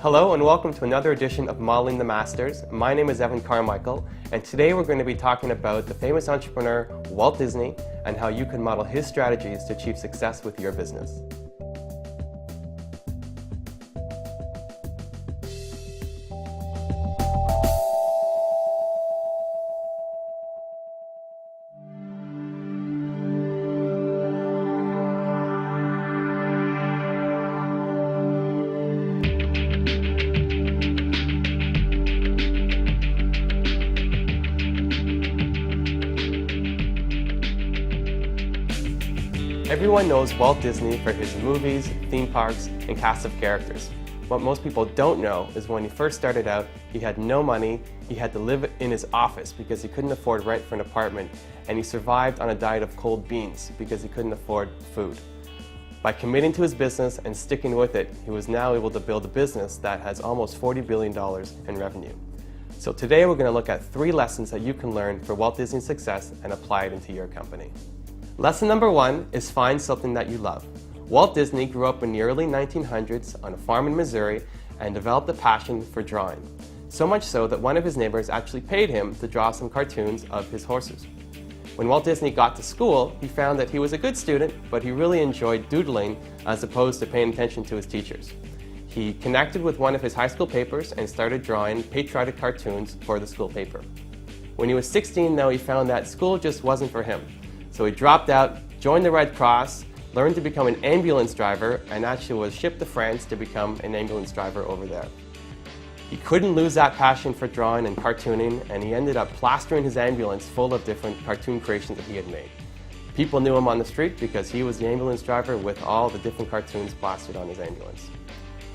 Hello and welcome to another edition of Modeling the Masters. My name is Carmichael, and today we're going to be talking about the famous entrepreneur Walt Disney and how you can model his strategies to achieve success with your business. Everyone knows Walt Disney for his movies, theme parks, and cast of characters. What most people don't know is when he first started out, he had no money, he had to live in his office because he couldn't afford rent for an apartment, and he survived on a diet of cold beans because he couldn't afford food. By committing to his business and sticking with it, he was now able to build a business that has almost $40 billion in revenue. So today we're going to look at 3 lessons that you can learn for Walt Disney's success and apply it into your company. Lesson number 1 is find something that you love. Walt Disney grew up in the early 1900s on a farm in Missouri and developed a passion for drawing. So much so that one of his neighbors actually paid him to draw some cartoons of his horses. When Walt Disney got to school, he found that he was a good student, but he really enjoyed doodling as opposed to paying attention to his teachers. He connected with one of his high school papers and started drawing patriotic cartoons for the school paper. When he was 16, though, he found that school just wasn't for him. So he dropped out, joined the Red Cross, learned to become an ambulance driver, and actually was shipped to France to become an ambulance driver over there. He couldn't lose that passion for drawing and cartooning, and he ended up plastering his ambulance full of different cartoon creations that he had made. People knew him on the street because he was the ambulance driver with all the different cartoons plastered on his ambulance.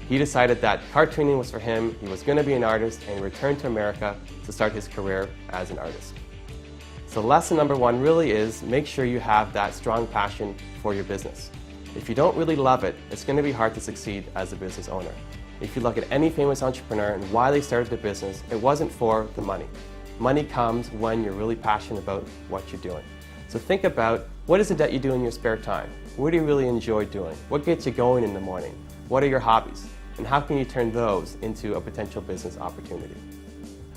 He decided that cartooning was for him, he was going to be an artist, and he returned to America to start his career as an artist. So lesson number 1 really is make sure you have that strong passion for your business. If you don't really love it, it's going to be hard to succeed as a business owner. If you look at any famous entrepreneur and why they started their business, it wasn't for the money. Money comes when you're really passionate about what you're doing. So think about what is it that you do in your spare time? What do you really enjoy doing? What gets you going in the morning? What are your hobbies? And how can you turn those into a potential business opportunity?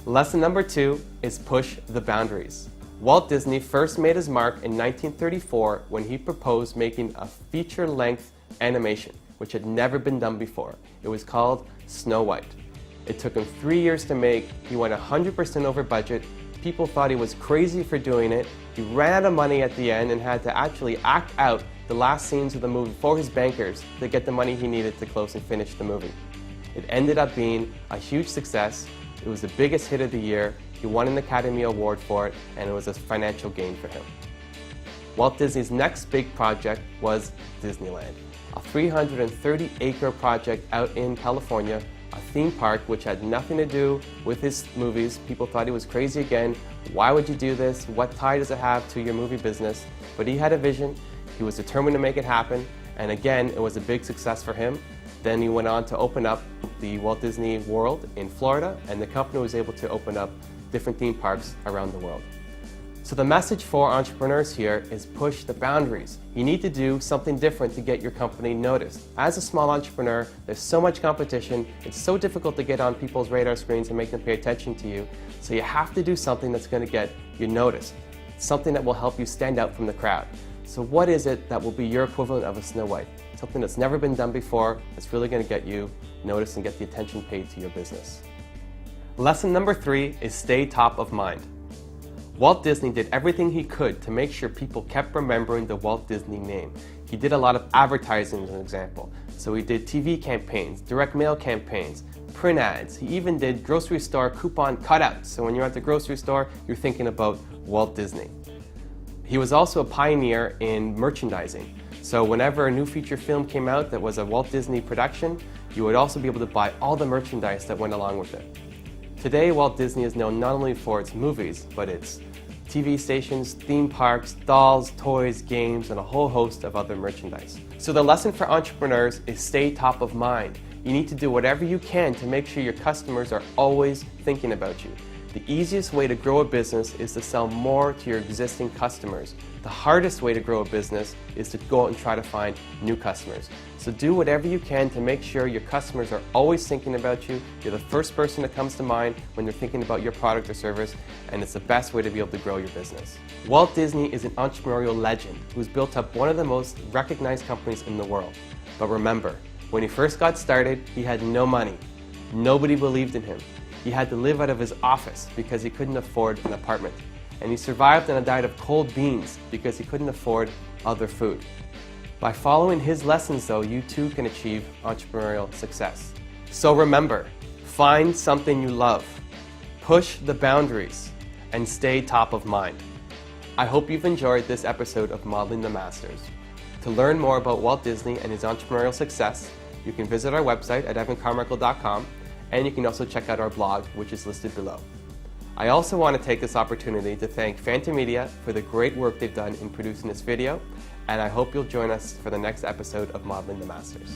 Lesson number 2 is push the boundaries. Walt Disney first made his mark in 1934 when he proposed making a feature-length animation, which had never been done before. It was called Snow White. It took him 3 years to make. He went 100% over budget. People thought he was crazy for doing it. He ran out of money at the end and had to actually act out the last scenes of the movie for his bankers to get the money he needed to close and finish the movie. It ended up being a huge success. It was the biggest hit of the year. He won an Academy Award for it, and it was a financial gain for him. Walt Disney's next big project was Disneyland, a 330-acre project out in California, a theme park which had nothing to do with his movies. People thought he was crazy again. Why would you do this? What tie does it have to your movie business? But he had a vision. He was determined to make it happen, and again, it was a big success for him. Then he went on to open up the Walt Disney World in Florida, and the company was able to open up different theme parks around the world. So the message for entrepreneurs here is push the boundaries. You need to do something different to get your company noticed. As a small entrepreneur, there's so much competition. It's so difficult to get on people's radar screens and make them pay attention to you. So you have to do something that's going to get you noticed. Something that will help you stand out from the crowd. So what is it that will be your equivalent of a Snow White? Something that's never been done before, that's really going to get you noticed and get the attention paid to your business. Lesson number 3 is stay top of mind. Walt Disney did everything he could to make sure people kept remembering the Walt Disney name. He did a lot of advertising as an example. So he did TV campaigns, direct mail campaigns, print ads. He even did grocery store coupon cutouts. So when you're at the grocery store, you're thinking about Walt Disney. He was also a pioneer in merchandising. So whenever a new feature film came out that was a Walt Disney production, you would also be able to buy all the merchandise that went along with it. Today, Walt Disney is known not only for its movies, but its TV stations, theme parks, dolls, toys, games, and a whole host of other merchandise. So the lesson for entrepreneurs is stay top of mind. You need to do whatever you can to make sure your customers are always thinking about you. The easiest way to grow a business is to sell more to your existing customers. The hardest way to grow a business is to go out and try to find new customers. So do whatever you can to make sure your customers are always thinking about you. You're the first person that comes to mind when they're thinking about your product or service, and it's the best way to be able to grow your business. Walt Disney is an entrepreneurial legend who's built up one of the most recognized companies in the world. But remember, when he first got started, he had no money. Nobody believed in him. He had to live out of his office because he couldn't afford an apartment. And he survived on a diet of cold beans because he couldn't afford other food. By following his lessons though, you too can achieve entrepreneurial success. So remember, find something you love, push the boundaries, and stay top of mind. I hope you've enjoyed this episode of Modeling the Masters. To learn more about Walt Disney and his entrepreneurial success, you can visit our website at evancarmichael.com, and you can also check out our blog, which is listed below. I also want to take this opportunity to thank Phantom Media for the great work they've done in producing this video, and I hope you'll join us for the next episode of Modeling the Masters.